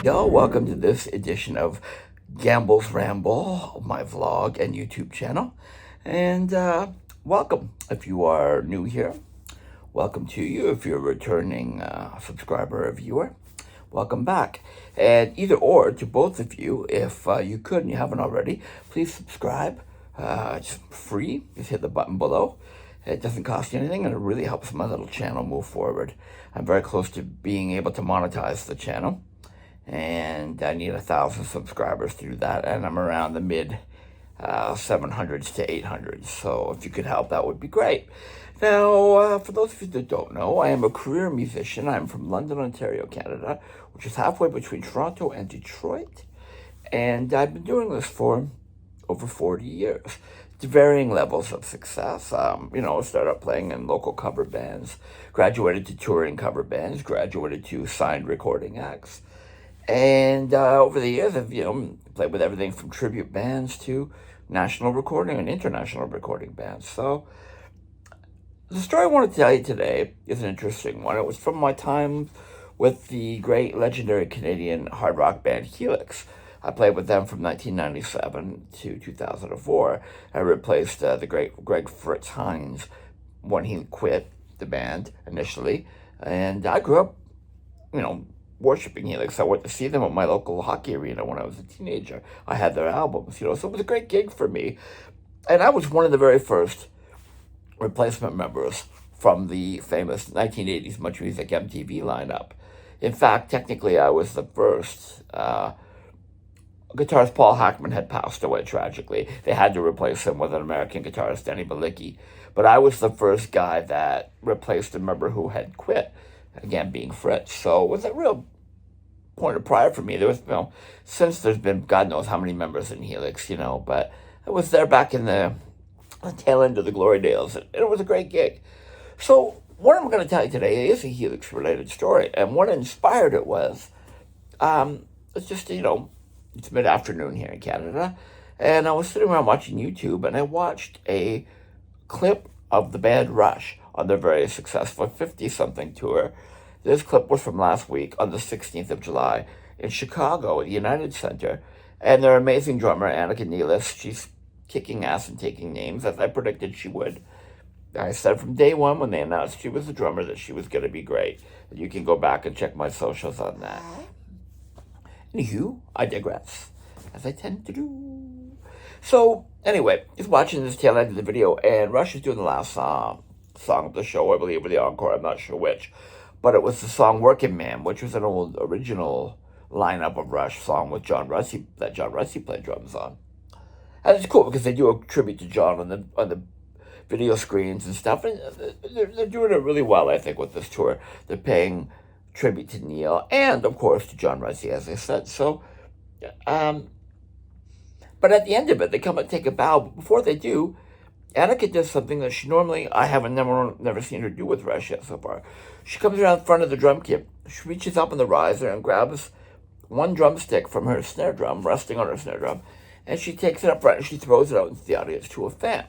Yo, welcome to this edition of Gamble's Ramble, my vlog and YouTube channel. And welcome if you are new here. Welcome to you if you're a returning subscriber or viewer. Welcome back. And either or to both of you, if you could and you haven't already, please subscribe. It's free. Just hit the button below. It doesn't cost you anything, and it really helps my little channel move forward. I'm very close to being able to monetize the channel, and I need 1,000 subscribers to do that, and I'm around the mid 700s to 800s, so if you could help, that would be great. Now, for those of you that don't know, I am a career musician. I'm from London, Ontario, Canada, which is halfway between Toronto and Detroit, and I've been doing this for over 40 years, to varying levels of success. Started out playing in local cover bands, graduated to touring cover bands, graduated to signed recording acts, and over the years, I've played with everything from tribute bands to national recording and international recording bands. So the story I want to tell you today is an interesting one. It was from my time with the great legendary Canadian hard rock band Helix. I played with them from 1997 to 2004. I replaced the great Greg Fritz Hines when he quit the band initially. And I grew up, worshiping Helix. I went to see them at my local hockey arena when I was a teenager. I had their albums, so it was a great gig for me. And I was one of the very first replacement members from the famous 1980s Much Music MTV lineup. In fact, technically, I was the first. Guitarist Paul Hackman had passed away tragically. They had to replace him with an American guitarist, Denny Balicki. But I was the first guy that replaced a member who had quit, again, being Fritz. So it was a real point of pride for me. There was, since there's been God knows how many members in Helix, but I was there back in the tail end of the glory days, and it was a great gig. So what I'm going to tell you today is a Helix-related story, and what inspired it was, it's just, it's mid-afternoon here in Canada, and I was sitting around watching YouTube, and I watched a clip of the band Rush on their very successful 50-something tour. This clip was from last week on the 16th of July in Chicago at the United Center, and their amazing drummer, Annika Nealis, she's kicking ass and taking names, as I predicted she would. I said from day one when they announced she was the drummer that she was going to be great. And you can go back and check my socials on that. Anywho, I digress, as I tend to do. So, anyway, just watching this tail end of the video, and Rush is doing the last song of the show, I believe, or the encore, I'm not sure which. But it was the song Working Man, which was an old original lineup of Rush song with John Russi, that John Russi played drums on. And it's cool because they do a tribute to John on the video screens and stuff, and they're doing it really well, I think, with this tour. They're paying tribute to Neil, and of course to John Russi, as I said. So, but at the end of it, they come and take a bow. But before they do, Annika does something that she normally, I haven't never seen her do with Rush yet so far. She comes around in front of the drum kit. She reaches up on the riser and grabs one drumstick from her snare drum, resting on her snare drum, and she takes it up front and she throws it out into the audience to a fan.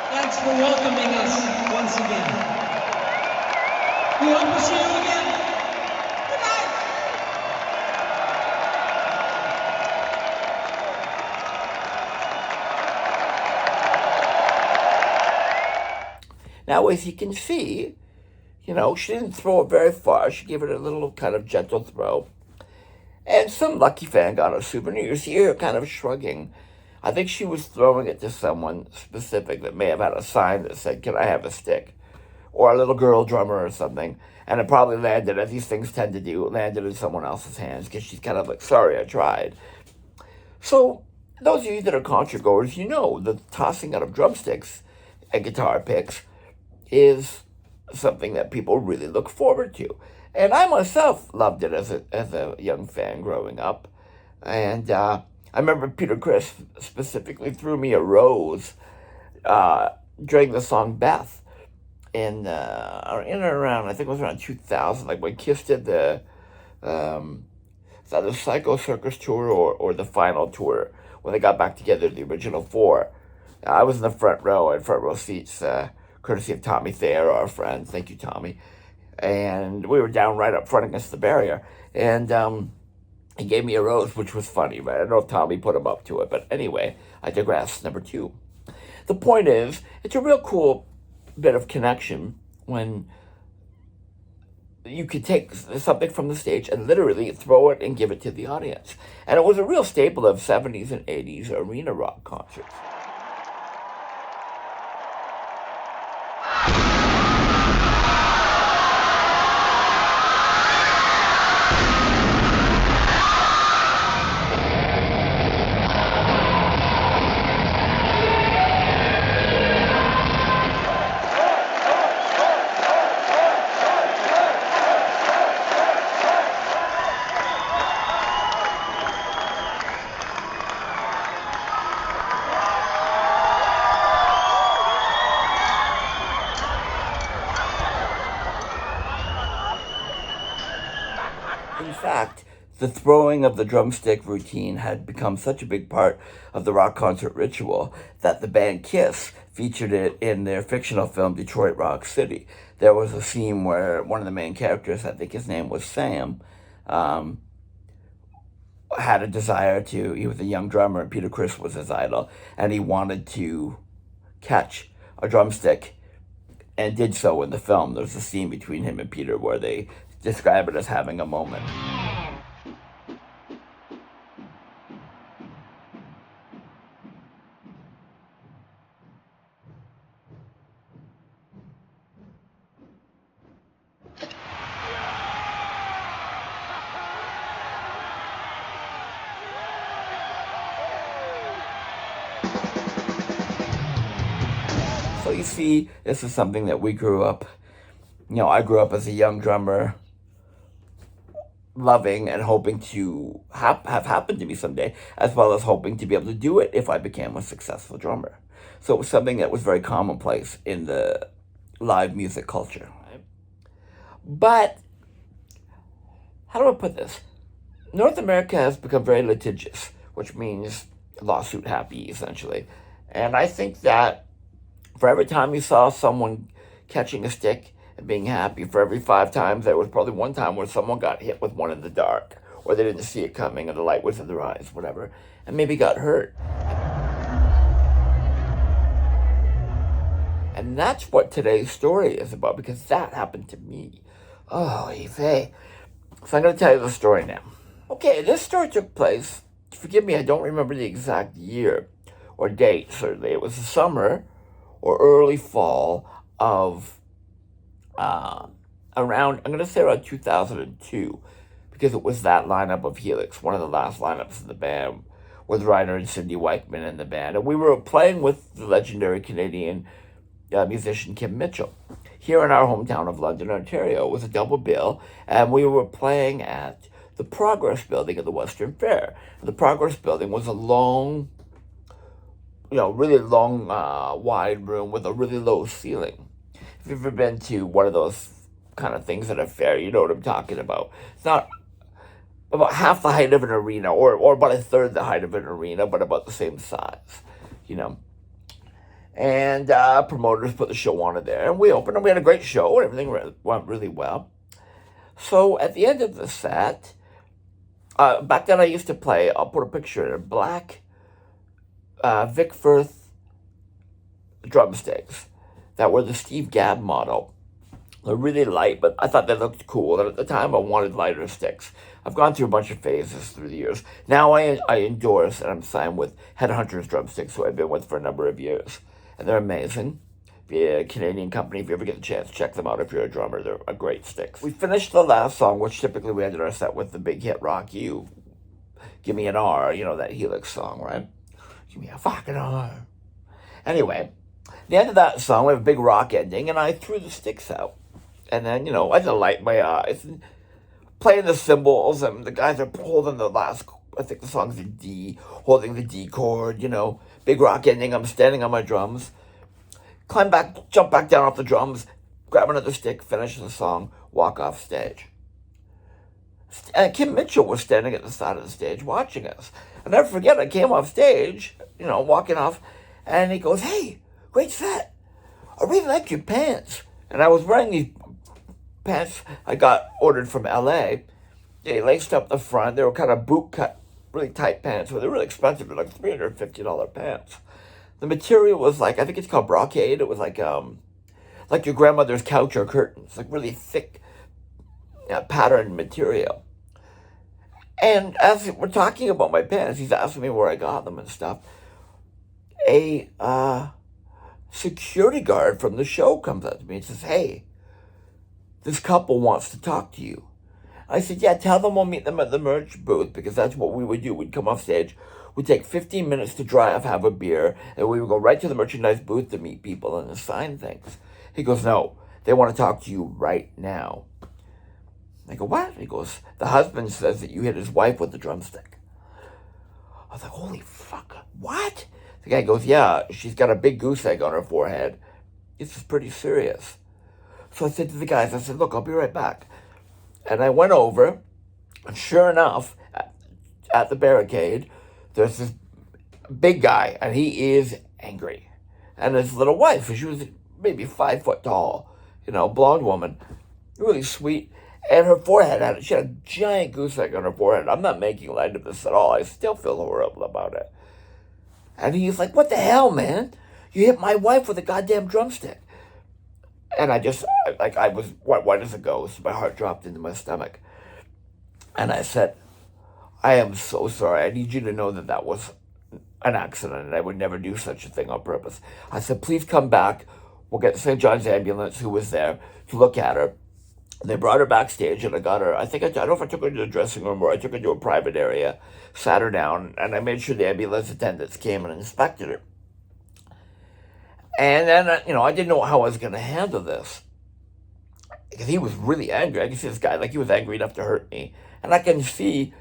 Thanks for welcoming us once again. We hope to see you again. Good night. Now, as you can see, she didn't throw it very far. She gave it a little kind of gentle throw. And some lucky fan got a souvenir. You see her kind of shrugging. I think she was throwing it to someone specific that may have had a sign that said, "Can I have a stick?" Or a little girl drummer or something. And it probably landed, as these things tend to do, landed in someone else's hands because she's kind of like, "Sorry, I tried." So those of you that are concert goers, the tossing out of drumsticks and guitar picks is something that people really look forward to. And I myself loved it as a young fan growing up. And I remember Peter Criss specifically threw me a rose during the song Beth. In and around, I think it was around 2000, like when Kiss did the Psycho Circus tour or the final tour, when they got back together, the original four. I was in the front row, I had front row seats, courtesy of Tommy Thayer, our friend. Thank you, Tommy. and we were down right up front against the barrier, and he gave me a rose, which was funny, right? I don't know if Tommy put him up to it, but anyway, I digress. Number 2. The point is, it's a real cool bit of connection when you could take something from the stage and literally throw it and give it to the audience. And it was a real staple of 70s and 80s arena rock concerts. In fact, the throwing of the drumstick routine had become such a big part of the rock concert ritual that the band Kiss featured it in their fictional film Detroit Rock City. There was a scene where one of the main characters, I think his name was Sam, had a desire to, he was a young drummer and Peter Criss was his idol, and he wanted to catch a drumstick and did so in the film. There's a scene between him and Peter where they describe it as having a moment. So you see, this is something that we grew up, I grew up as a young drummer, loving and hoping to have happened to me someday, as well as hoping to be able to do it if I became a successful drummer. So it was something that was very commonplace in the live music culture. Right? But, how do I put this? North America has become very litigious, which means lawsuit happy, essentially. And I think that for every time you saw someone catching a stick and being happy, for every 5 times, there was probably one time where someone got hit with one in the dark, or they didn't see it coming, or the light was in their eyes, whatever, and maybe got hurt. And that's what today's story is about, because that happened to me. Oh, Yves. So I'm going to tell you the story now. Okay, this story took place, forgive me, I don't remember the exact year or date, certainly. It was the summer or early fall of around 2002, because it was that lineup of Helix, one of the last lineups in the band, with Reiner and Cindy Weichman in the band. And we were playing with the legendary Canadian musician Kim Mitchell here in our hometown of London, Ontario. It was a double bill, and we were playing at the Progress Building at the Western Fair. And the Progress Building was a long, really long, wide room with a really low ceiling. If you've ever been to one of those kind of things at a fair, you know what I'm talking about. It's not about half the height of an arena, or about a third the height of an arena, but about the same size, And promoters put the show on it there, and we opened, and we had a great show, and everything went really well. So at the end of the set, back then I used to play, I'll put a picture in, black Vic Firth drumsticks that were the Steve Gadd model. They're really light, but I thought they looked cool, and at the time I wanted lighter sticks. I've gone through a bunch of phases through the years. Now I endorse, and I'm signed with Headhunters Drumsticks, who I've been with for a number of years. And they're amazing. They're a Canadian company. If you ever get the chance, check them out if you're a drummer. They're a great sticks. We finished the last song, which typically we ended our set with the big hit Rock You. Give Me an R, that Helix song, right? Give me a fucking R. Anyway, the end of that song, we have a big rock ending, and I threw the sticks out. And then, I had to light my eyes and playing the cymbals, and the guys are holding the last, I think the song's in D, holding the D chord, big rock ending. I'm standing on my drums, jump back down off the drums, grab another stick, finish the song, walk off stage. And Kim Mitchell was standing at the side of the stage watching us. I'll never forget, I came off stage, walking off, and he goes, "Hey, great set. I really like your pants." And I was wearing these pants I got ordered from LA. They laced up the front. They were kind of boot cut, really tight pants. They were really expensive. They're like $350 pants. The material was like, I think it's called brocade. It was like your grandmother's couch or curtains, like really thick patterned material. And as we're talking about my pants, he's asking me where I got them and stuff. A security guard from the show comes up to me and says, "Hey, this couple wants to talk to you." I said, "Yeah, tell them we'll meet them at the merch booth," because that's what we would do. We'd come off stage, we'd take 15 minutes to drive, have a beer, and we would go right to the merchandise booth to meet people and to sign things. He goes, "No, they want to talk to you right now." I go, "What?" He goes, "The husband says that you hit his wife with the drumstick." I was like, "Holy fuck, what?" The guy goes, "Yeah, she's got a big goose egg on her forehead. This is pretty serious." So I said to the guys, I said, "Look, I'll be right back." And I went over, and sure enough, at the barricade, there's this big guy, and he is angry. And his little wife, she was maybe 5 foot tall, blonde woman, really sweet. And her forehead she had a giant goose egg on her forehead. I'm not making light of this at all. I still feel horrible about it. And he's like, "What the hell, man? You hit my wife with a goddamn drumstick." And I was white as a ghost. My heart dropped into my stomach. And I said, "I am so sorry. I need you to know that that was an accident, and I would never do such a thing on purpose." I said, "Please come back. We'll get St. John's ambulance, who was there, to look at her." They brought her backstage, and I got her, I don't know if I took her to the dressing room or I took her to a private area, sat her down, and I made sure the ambulance attendants came and inspected her. And then, I didn't know how I was going to handle this, because he was really angry. I can see this guy, like he was angry enough to hurt me. And I can see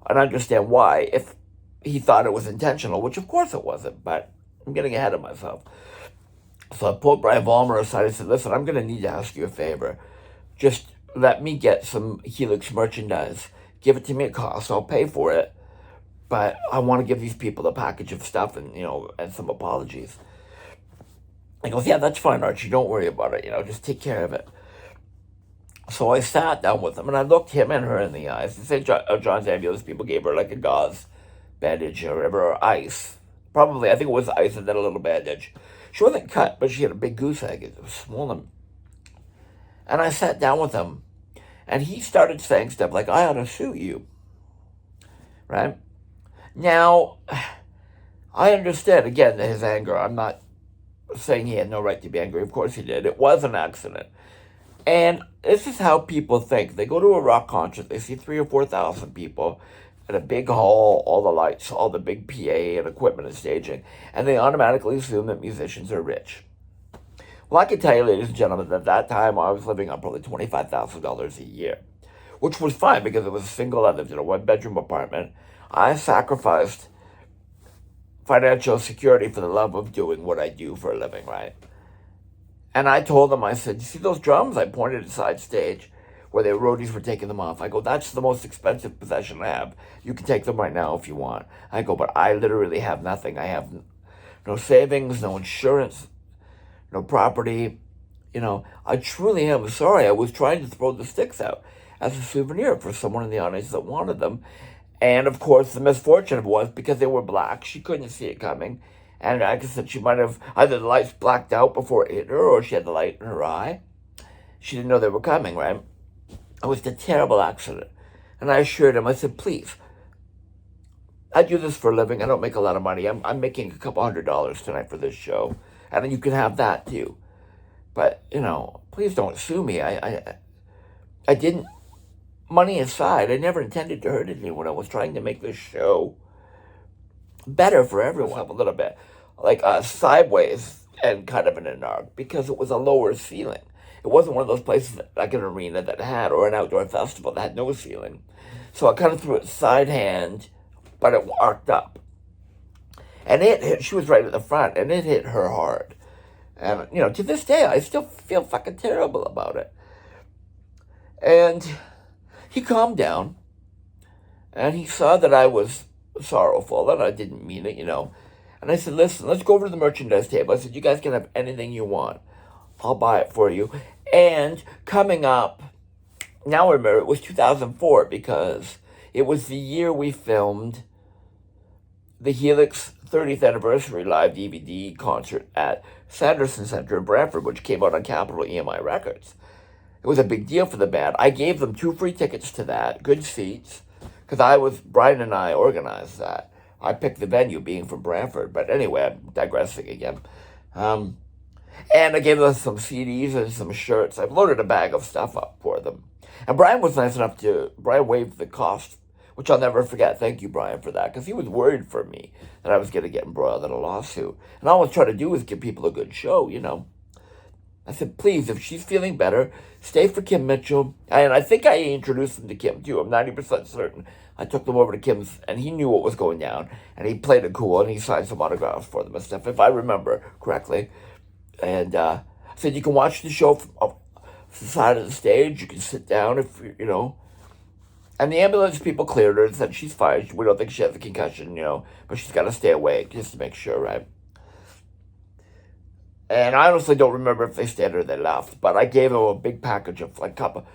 and understand why, if he thought it was intentional, which of course it wasn't, but I'm getting ahead of myself. So I pulled Brian Vollmer aside and said, "Listen, I'm going to need to ask you a favor. Just let me get some Helix merchandise. Give it to me at cost. I'll pay for it. But I want to give these people a package of stuff and, and some apologies." He goes, "Yeah, that's fine, Archie. Don't worry about it. Just take care of it." So I sat down with him and I looked him and her in the eyes. The St. John's ambulance people gave her like a gauze bandage or whatever, or ice. Probably, I think it was ice and then a little bandage. She wasn't cut, but she had a big goose egg. It was swollen. And I sat down with him, and he started saying stuff like, "I ought to sue you." Right? Now, I understand, again, his anger. I'm not saying he had no right to be angry. Of course he did. It was an accident. And this is how people think. They go to a rock concert, they see 3,000 or 4,000 people at a big hall, all the lights, all the big PA and equipment and staging, and they automatically assume that musicians are rich. Well, I can tell you, ladies and gentlemen, that at that time I was living on probably $25,000 a year, which was fine because it was single. I lived in a one-bedroom apartment. I sacrificed financial security for the love of doing what I do for a living, right? And I told them, I said, "You see those drums?" I pointed aside stage where the roadies were taking them off. I go, "That's the most expensive possession I have. You can take them right now if you want." I go, "But I literally have nothing. I have no savings, no insurance, no property. I truly am sorry. I was trying to throw the sticks out as a souvenir for someone in the audience that wanted them." And of course, the misfortune was because they were black, she couldn't see it coming. And like I said, she might have either the lights blacked out before it hit her, or she had the light in her eye. She didn't know they were coming, right? It was a terrible accident. And I assured him, I said, "Please, I do this for a living. I don't make a lot of money. I'm making a couple $100 tonight for this show. And you can have that too. But, please don't sue me. I didn't, money aside, I never intended to hurt anyone. I was trying to make this show better for everyone a little bit. Like sideways and kind of in an arc, because it was a lower ceiling. It wasn't one of those places like an arena that had, or an outdoor festival that had no ceiling. So I kind of threw it side hand, but it arced up. And it hit, she was right at the front, and it hit her hard. And, to this day, I still feel fucking terrible about it. And he calmed down, and he saw that I was sorrowful, and I didn't mean it, And I said, "Listen, let's go over to the merchandise table." I said, "You guys can have anything you want. I'll buy it for you. And coming up now I remember it was 2004 because it was the year we filmed the Helix 30th Anniversary Live DVD concert at Sanderson Center in Brantford, which came out on Capitol EMI Records. It was a big deal for the band. I gave them 2 free tickets to that, good seats, because Brian and I organized that. I picked the venue, being from Brantford. But anyway, I'm digressing again. And I gave them some CDs and some shirts. I've loaded a bag of stuff up for them. And Brian was nice enough Brian waived the cost, which I'll never forget. Thank you, Brian, for that, because he was worried for me that I was going to get embroiled in a lawsuit. And all I was trying to do was give people a good show, you know. I said, please, if she's feeling better, stay for Kim Mitchell. And I think I introduced them to Kim, too. I'm 90% certain. I took them over to Kim's, and he knew what was going down. And he played it cool, and he signed some autographs for them and stuff, if I remember correctly. And I said, you can watch the show from off the side of the stage. You can sit down if, you know. And the ambulance people cleared her and said she's fine. We don't think she has a concussion, you know, but she's got to stay awake just to make sure, right? And I honestly don't remember if they stayed or they left, but I gave them a big package of like couple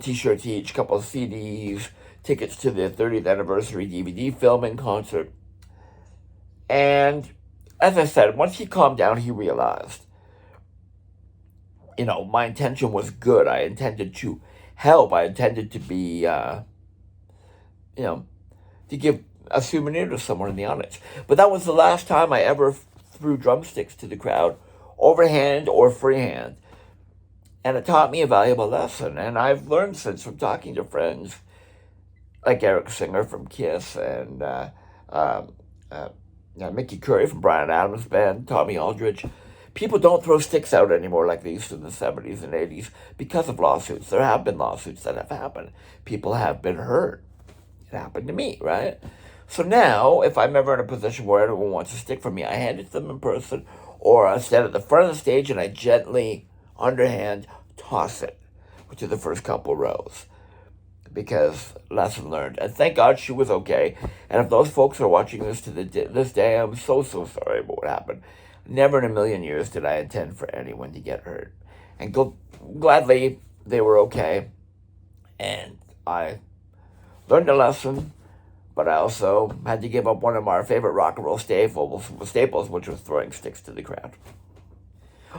T-shirts each, couple of CDs, tickets to the 30th anniversary DVD filming concert. And as I said, once he calmed down, he realized, you know, my intention was good. I intended to help. I intended to be, you know, to give a souvenir to someone in the audience. But that was the last time I ever threw drumsticks to the crowd, overhand or freehand. And it taught me a valuable lesson. And I've learned since from talking to friends like Eric Singer from Kiss and Mickey Curry from Bryan Adams' band, Tommy Aldridge. People don't throw sticks out anymore like they used to in the 70s and 80s because of lawsuits. There have been lawsuits that have happened. People have been hurt. It happened to me, right? So now, if I'm ever in a position where anyone wants a stick from me, I hand it to them in person, or I stand at the front of the stage and I gently, underhand, toss it to the first couple rows. Because lesson learned. And thank God she was okay. And if those folks are watching this to this day, I'm so sorry about what happened. Never in a million years did I intend for anyone to get hurt. And gladly, they were okay. And I learned a lesson, but I also had to give up one of our favorite rock and roll staples, which was throwing sticks to the crowd.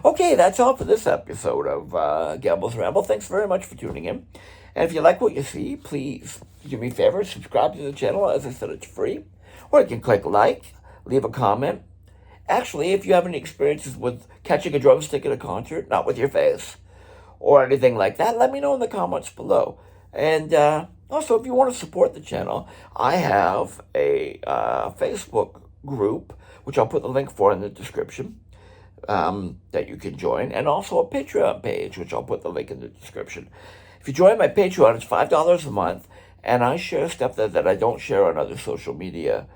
Okay, that's all for this episode of Gamble's Ramble. Thanks very much for tuning in. And if you like what you see, please do me a favor, subscribe to the channel. As I said, it's free. Or you can click like, leave a comment. Actually, if you have any experiences with catching a drumstick at a concert, not with your face, or anything like that, let me know in the comments below. And also, if you want to support the channel, I have a Facebook group, which I'll put the link for in the description, that you can join, and also a Patreon page, which I'll put the link in the description. If you join my Patreon, it's $5 a month, and I share stuff that I don't share on other social media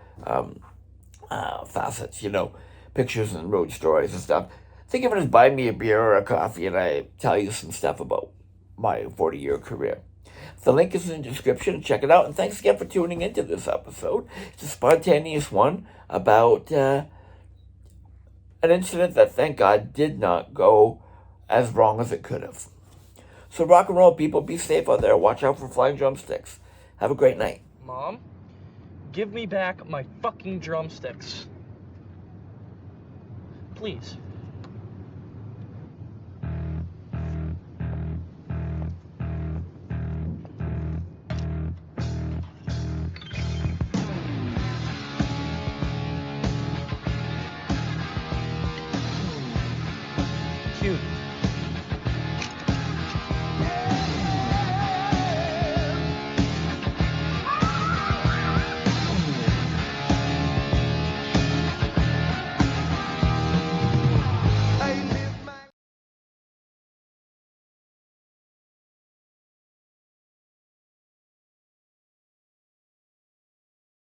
facets, you know, pictures and road stories and stuff. Think of it as buy me a beer or a coffee, and I tell you some stuff about my 40-year career. The link is in the description. Check it out. And thanks again for tuning into this episode. It's a spontaneous one about an incident that, thank God, did not go as wrong as it could have. So rock and roll people, be safe out there. Watch out for flying drumsticks. Have a great night. Mom, give me back my fucking drumsticks. Please.